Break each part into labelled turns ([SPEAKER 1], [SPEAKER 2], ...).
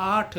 [SPEAKER 1] 8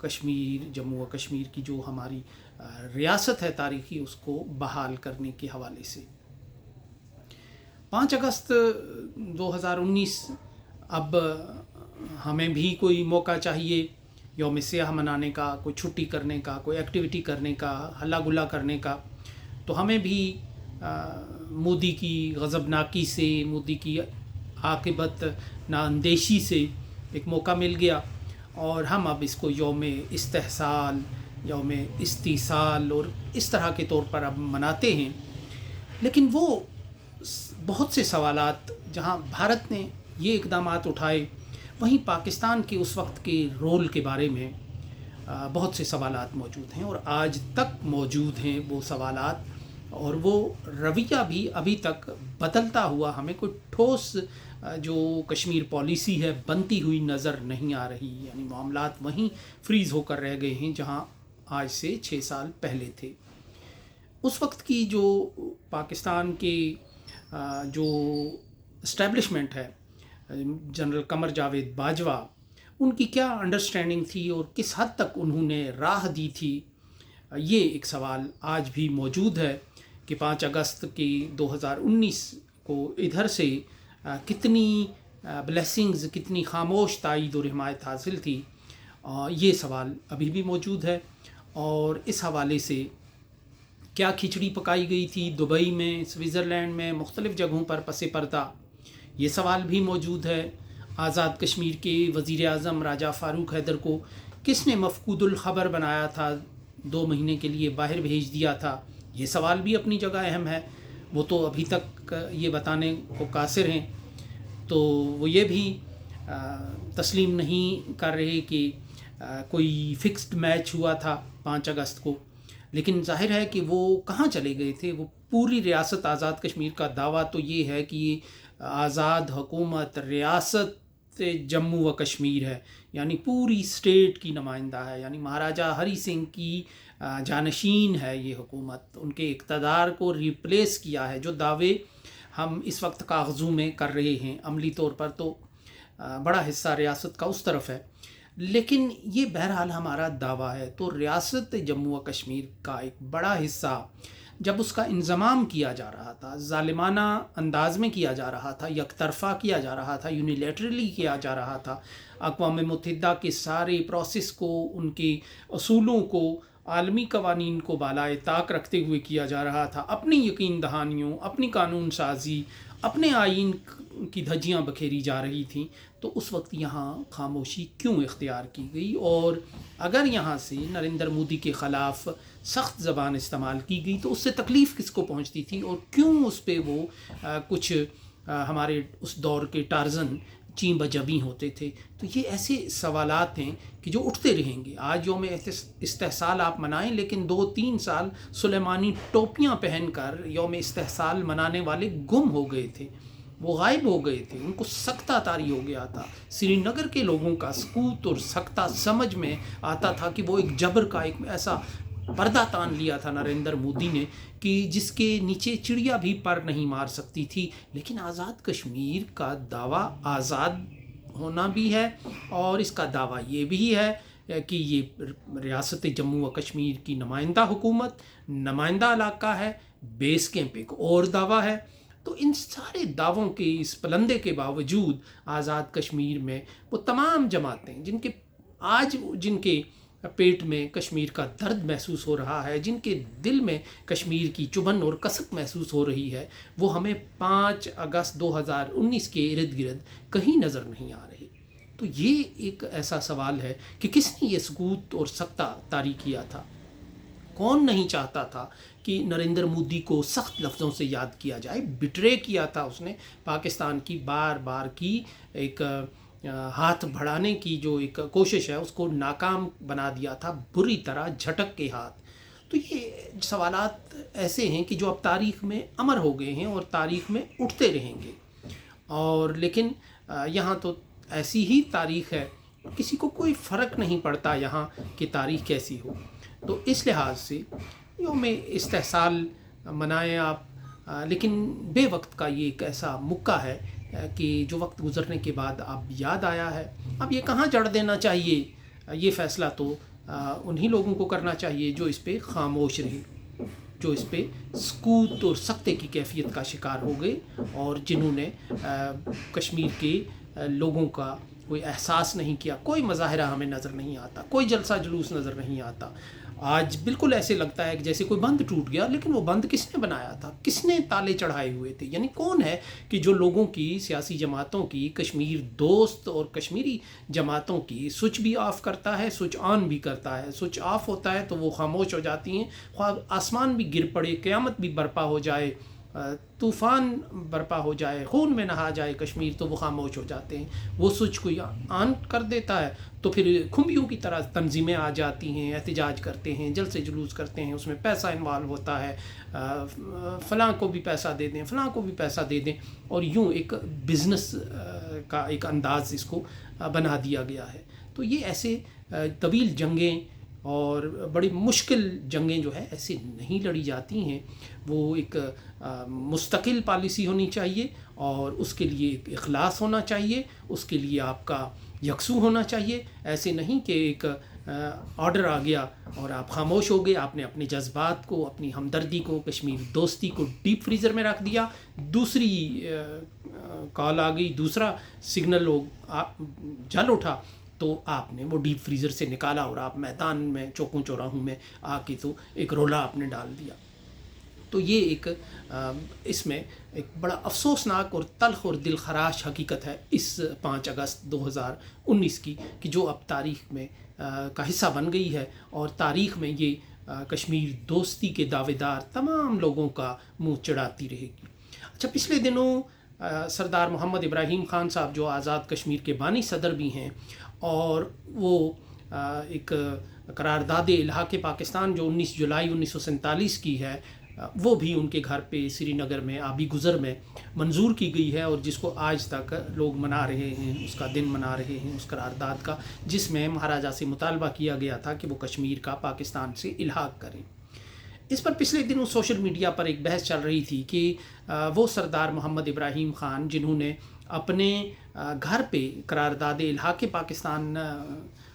[SPEAKER 1] کشمیر جموں و کشمیر کی جو ہماری ریاست ہے تاریخی اس کو بحال کرنے کے حوالے سے۔ 5 اگست 2019 اب ہمیں بھی کوئی موقع چاہیے یوم سیاہ منانے کا، کوئی چھٹی کرنے کا، کوئی ایکٹیویٹی کرنے کا، ہلا گلا کرنے کا، تو ہمیں بھی مودی کی غضبناکی سے، مودی کی عاقبت نااندیشی سے ایک موقع مل گیا، اور ہم اب اس کو یوم استحصال، یوم استیصال اور اس طرح کے طور پر اب مناتے ہیں۔ لیکن وہ بہت سے سوالات جہاں بھارت نے یہ اقدامات اٹھائے، وہیں پاکستان کے اس وقت کے رول کے بارے میں بہت سے سوالات موجود ہیں، اور آج تک موجود ہیں وہ سوالات، اور وہ رویہ بھی ابھی تک بدلتا ہوا ہمیں کوئی ٹھوس جو کشمیر پالیسی ہے بنتی ہوئی نظر نہیں آ رہی، یعنی معاملات وہیں فریز ہو کر رہ گئے ہیں جہاں آج سے 6 سال پہلے تھے۔ اس وقت کی جو پاکستان کے جو اسٹیبلشمنٹ ہے، جنرل قمر جاوید باجوہ، ان کی کیا انڈرسٹینڈنگ تھی اور کس حد تک انہوں نے راہ دی تھی، یہ ایک سوال آج بھی موجود ہے کہ 5 اگست کی 2019 کو ادھر سے کتنی بلیسنگز، کتنی خاموش تائید اور حمایت حاصل تھی، یہ سوال ابھی بھی موجود ہے۔ اور اس حوالے سے کیا کھچڑی پکائی گئی تھی دبئی میں، سوئٹزرلینڈ میں، مختلف جگہوں پر پس پردہ، یہ سوال بھی موجود ہے۔ آزاد کشمیر کے وزیر اعظم راجہ فاروق حیدر کو کس نے مفقود الخبر بنایا تھا، 2 مہینے کے لیے باہر بھیج دیا تھا، یہ سوال بھی اپنی جگہ اہم ہے۔ وہ تو ابھی تک یہ بتانے کو قاصر ہیں، تو وہ یہ بھی تسلیم نہیں کر رہے کہ کوئی فکسڈ میچ ہوا تھا 5 اگست کو، لیکن ظاہر ہے کہ وہ کہاں چلے گئے تھے۔ وہ پوری ریاست آزاد کشمیر کا دعویٰ تو یہ ہے کہ یہ آزاد حکومت ریاست جموں و کشمیر ہے، یعنی پوری اسٹیٹ کی نمائندہ ہے، یعنی مہاراجہ ہری سنگھ کی جانشین ہے یہ حکومت، ان کے اقتدار کو ریپلیس کیا ہے۔ جو دعوے ہم اس وقت کاغذوں میں کر رہے ہیں، عملی طور پر تو بڑا حصہ ریاست کا اس طرف ہے، لیکن یہ بہرحال ہمارا دعویٰ ہے۔ تو ریاست جموں و کشمیر کا ایک بڑا حصہ جب اس کا انضمام کیا جا رہا تھا، ظالمانہ انداز میں کیا جا رہا تھا، یک طرفہ کیا جا رہا تھا، یونیلیٹرلی کیا جا رہا تھا، اقوام متحدہ کے سارے پروسیس کو، ان کے اصولوں کو، عالمی قوانین کو بالائے طاق رکھتے ہوئے کیا جا رہا تھا، اپنی یقین دہانیوں، اپنی قانون سازی، اپنے آئین کی دھجیاں بکھیری جا رہی تھیں، تو اس وقت یہاں خاموشی کیوں اختیار کی گئی؟ اور اگر یہاں سے نریندر مودی کے خلاف سخت زبان استعمال کی گئی تو اس سے تکلیف کس کو پہنچتی تھی، اور کیوں اس پہ وہ کچھ ہمارے اس دور کے ٹارزن چیں بجبیں ہوتے تھے؟ تو یہ ایسے سوالات ہیں کہ جو اٹھتے رہیں گے۔ آج یوم استحصال آپ منائیں، لیکن 2-3 سال سلیمانی ٹوپیاں پہن کر یوم استحصال منانے والے گم ہو گئے تھے، وہ غائب ہو گئے تھے، ان کو سکتہ طاری ہو گیا تھا۔ سری نگر کے لوگوں کا سکوت اور سکتہ سمجھ میں آتا تھا کہ وہ ایک جبر کا ایک ایسا پردہ تان لیا تھا نریندر مودی نے کہ جس کے نیچے چڑیا بھی پر نہیں مار سکتی تھی۔ لیکن آزاد کشمیر کا دعویٰ آزاد ہونا بھی ہے، اور اس کا دعویٰ یہ بھی ہے کہ یہ ریاست جموں و کشمیر کی نمائندہ حکومت، نمائندہ علاقہ ہے، بیس کیمپ ایک اور دعویٰ ہے۔ تو ان سارے دعووں کے اس پلندے کے باوجود آزاد کشمیر میں وہ تمام جماعتیں جن کے پیٹ میں کشمیر کا درد محسوس ہو رہا ہے، جن کے دل میں کشمیر کی چبھن اور کسک محسوس ہو رہی ہے، وہ ہمیں 5 اگست 2019 کے ارد گرد کہیں نظر نہیں آ رہے۔ تو یہ ایک ایسا سوال ہے کہ کس نے یہ سکوت اور سکتہ طاری کیا تھا؟ کون نہیں چاہتا تھا کہ نریندر مودی کو سخت لفظوں سے یاد کیا جائے؟ بٹرے کیا تھا اس نے پاکستان کی بار بار کی ایک ہاتھ بڑھانے کی جو ایک کوشش ہے، اس کو ناکام بنا دیا تھا بری طرح، جھٹک کے ہاتھ۔ تو یہ سوالات ایسے ہیں کہ جو اب تاریخ میں امر ہو گئے ہیں اور تاریخ میں اٹھتے رہیں گے، اور لیکن یہاں تو ایسی ہی تاریخ ہے، کسی کو کوئی فرق نہیں پڑتا یہاں کہ تاریخ کیسی ہو۔ تو اس لحاظ سے یوم استحصال منائیں آپ، لیکن بے وقت کا یہ ایک ایسا موقع ہے کہ جو وقت گزرنے کے بعد اب یاد آیا ہے۔ اب یہ کہاں جڑ دینا چاہیے یہ فیصلہ تو انہی لوگوں کو کرنا چاہیے جو اس پہ خاموش رہے، جو اس پہ سکوت اور سکتے کی کیفیت کا شکار ہو گئے، اور جنہوں نے کشمیر کے لوگوں کا کوئی احساس نہیں کیا۔ کوئی مظاہرہ ہمیں نظر نہیں آتا، کوئی جلسہ جلوس نظر نہیں آتا۔ آج بالکل ایسے لگتا ہے کہ جیسے کوئی بند ٹوٹ گیا، لیکن وہ بند کس نے بنایا تھا؟ کس نے تالے چڑھائے ہوئے تھے؟ یعنی کون ہے کہ جو لوگوں کی، سیاسی جماعتوں کی، کشمیر دوست اور کشمیری جماعتوں کی سوئچ بھی آف کرتا ہے، سوئچ آن بھی کرتا ہے؟ سوئچ آف ہوتا ہے تو وہ خاموش ہو جاتی ہیں، خواہ آسمان بھی گر پڑے، قیامت بھی برپا ہو جائے، طوفان برپا ہو جائے، خون میں نہا جائے کشمیر، تو وہ خاموش ہو جاتے ہیں۔ وہ سوئچ کوئی آن کر دیتا ہے تو پھر کھمبیوں کی طرح تنظیمیں آ جاتی ہیں، احتجاج کرتے ہیں، جلسے جلوس کرتے ہیں، اس میں پیسہ انوالو ہوتا ہے، فلاں کو بھی پیسہ دے دیں، فلاں کو بھی پیسہ دے دیں، اور یوں ایک بزنس کا ایک انداز اس کو بنا دیا گیا ہے۔ تو یہ ایسے طویل جنگیں اور بڑی مشکل جنگیں جو ہے ایسے نہیں لڑی جاتی ہیں۔ وہ ایک مستقل پالیسی ہونی چاہیے، اور اس کے لیے ایک اخلاص ہونا چاہیے، اس کے لیے آپ کا یکسو ہونا چاہیے۔ ایسے نہیں کہ ایک آرڈر آ گیا اور آپ خاموش ہو گئے، آپ نے اپنے جذبات کو، اپنی ہمدردی کو، کشمیر دوستی کو ڈیپ فریزر میں رکھ دیا، دوسری کال آ گئی، دوسرا سگنل جل اٹھا، تو آپ نے وہ ڈیپ فریزر سے نکالا اور آپ میدان میں چوکوں چوراہوں میں آ کے تو ایک رولا آپ نے ڈال دیا۔ تو یہ ایک اس میں ایک بڑا افسوسناک اور تلخ اور دل خراش حقیقت ہے اس 5 اگست 2019 کی، کہ جو اب تاریخ میں کا حصہ بن گئی ہے، اور تاریخ میں یہ کشمیر دوستی کے دعوے دار تمام لوگوں کا منہ چڑھاتی رہے گی۔ اچھا، پچھلے دنوں سردار محمد ابراہیم خان صاحب، جو آزاد کشمیر کے بانی صدر بھی ہیں، اور وہ ایک قرارداد الحاق پاکستان جو 19 جولائی 1947 کی ہے، وہ بھی ان کے گھر پہ سری نگر میں آبی گزر میں منظور کی گئی ہے، اور جس کو آج تک لوگ منا رہے ہیں، اس کا دن منا رہے ہیں، اس قرارداد کا، جس میں مہاراجہ سے مطالبہ کیا گیا تھا کہ وہ کشمیر کا پاکستان سے الحاق کریں۔ اس پر پچھلے دنوں سوشل میڈیا پر ایک بحث چل رہی تھی کہ وہ سردار محمد ابراہیم خان جنہوں نے اپنے گھر پہ قرارداد الحاق پاکستان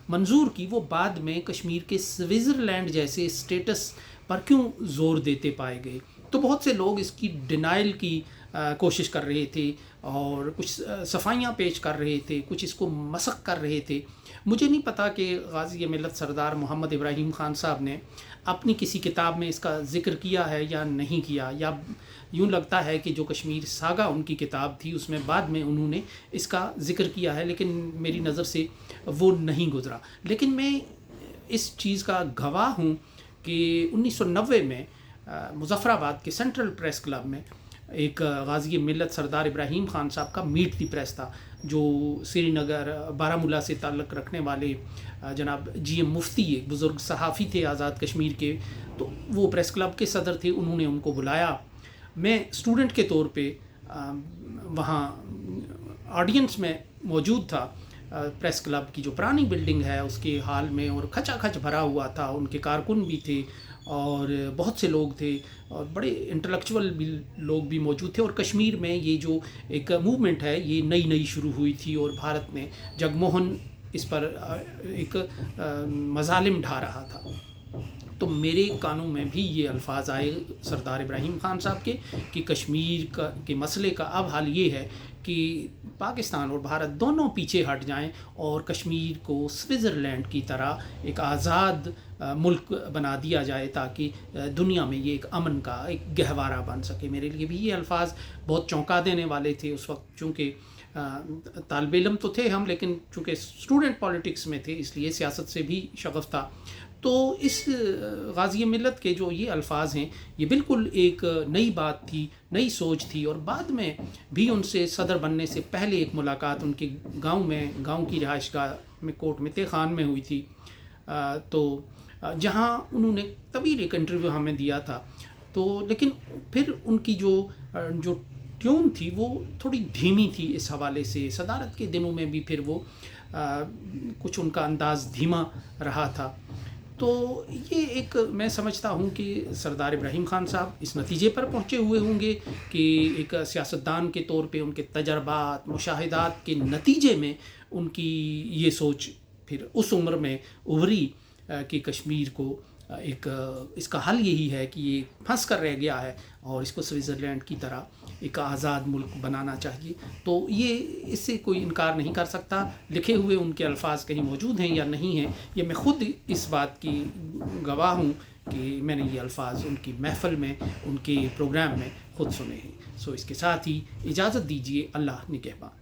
[SPEAKER 1] منظور کی، وہ بعد میں کشمیر کے سوئٹزرلینڈ جیسے اسٹیٹس پر کیوں زور دیتے پائے گئے؟ تو بہت سے لوگ اس کی ڈینائل کی کوشش کر رہے تھے، اور کچھ صفائیاں پیش کر رہے تھے، کچھ اس کو مسخ کر رہے تھے۔ مجھے نہیں پتا کہ غازی ملت سردار محمد ابراہیم خان صاحب نے اپنی کسی کتاب میں اس کا ذکر کیا ہے یا نہیں کیا، یا یوں لگتا ہے کہ جو کشمیر ساگا ان کی کتاب تھی اس میں بعد میں انہوں نے اس کا ذکر کیا ہے، لیکن میری نظر سے وہ نہیں گزرا۔ لیکن میں اس چیز کا گواہ ہوں کہ 1990 میں مظفر آباد کے سینٹرل پریس کلب میں ایک غازی ملت سردار ابراہیم خان صاحب کا میٹ دی پریس تھا، جو سری نگر بارہمولہ سے تعلق رکھنے والے جناب جی ایم مفتی، ایک بزرگ صحافی تھے آزاد کشمیر کے، تو وہ پریس کلب کے صدر تھے، انہوں نے ان کو بلایا۔ میں اسٹوڈنٹ کے طور پہ وہاں آڈینس میں موجود تھا۔ پریس کلب کی جو پرانی بلڈنگ ہے اس کے حال میں، اور کھچا کھچ بھرا ہوا تھا، ان کے کارکن بھی تھے اور بہت سے لوگ تھے، اور بڑے انٹلیکچول بھی لوگ بھی موجود تھے، اور کشمیر میں یہ جو ایک موومنٹ ہے یہ نئی شروع ہوئی تھی، اور بھارت میں جگموہن اس پر ایک مظالم ڈھا رہا تھا۔ تو میرے کانوں میں بھی یہ الفاظ آئے سردار ابراہیم خان صاحب کے کہ کشمیر کے مسئلے کا اب حال یہ ہے کہ پاکستان اور بھارت دونوں پیچھے ہٹ جائیں، اور کشمیر کو سوئٹزرلینڈ کی طرح ایک آزاد ملک بنا دیا جائے، تاکہ دنیا میں یہ ایک امن کا ایک گہوارہ بن سکے۔ میرے لیے بھی یہ الفاظ بہت چونکا دینے والے تھے اس وقت، چونکہ طالب علم تو تھے ہم، لیکن چونکہ اسٹوڈنٹ پالیٹکس میں تھے اس لیے سیاست سے بھی شغف تھا۔ تو اس غازی ملت کے جو یہ الفاظ ہیں، یہ بالکل ایک نئی بات تھی، نئی سوچ تھی، اور بعد میں بھی ان سے صدر بننے سے پہلے ایک ملاقات ان کے گاؤں کی رہائش گاہ میں کوٹ متے خان میں ہوئی تھی، تو جہاں انہوں نے طویل ایک انٹرویو ہمیں دیا تھا۔ تو لیکن پھر ان کی جو ٹیون تھی وہ تھوڑی دھیمی تھی اس حوالے سے، صدارت کے دنوں میں بھی پھر وہ کچھ ان کا انداز دھیما رہا تھا۔ تو یہ ایک میں سمجھتا ہوں کہ سردار ابراہیم خان صاحب اس نتیجے پر پہنچے ہوئے ہوں گے کہ ایک سیاستدان کے طور پہ ان کے تجربات، مشاہدات کے نتیجے میں ان کی یہ سوچ پھر اس عمر میں ابھری کہ کشمیر کو ایک اس کا حل یہی ہے کہ یہ پھنس کر رہ گیا ہے اور اس کو سوئٹزرلینڈ کی طرح ایک آزاد ملک بنانا چاہیے. تو یہ اس سے کوئی انکار نہیں کر سکتا. لکھے ہوئے ان کے الفاظ کہیں موجود ہیں یا نہیں ہیں، یہ میں خود اس بات کی گواہ ہوں کہ میں نے یہ الفاظ ان کی محفل میں، ان کے پروگرام میں خود سنے ہیں. سو اس کے ساتھ ہی اجازت دیجیے. اللہ نگہبان.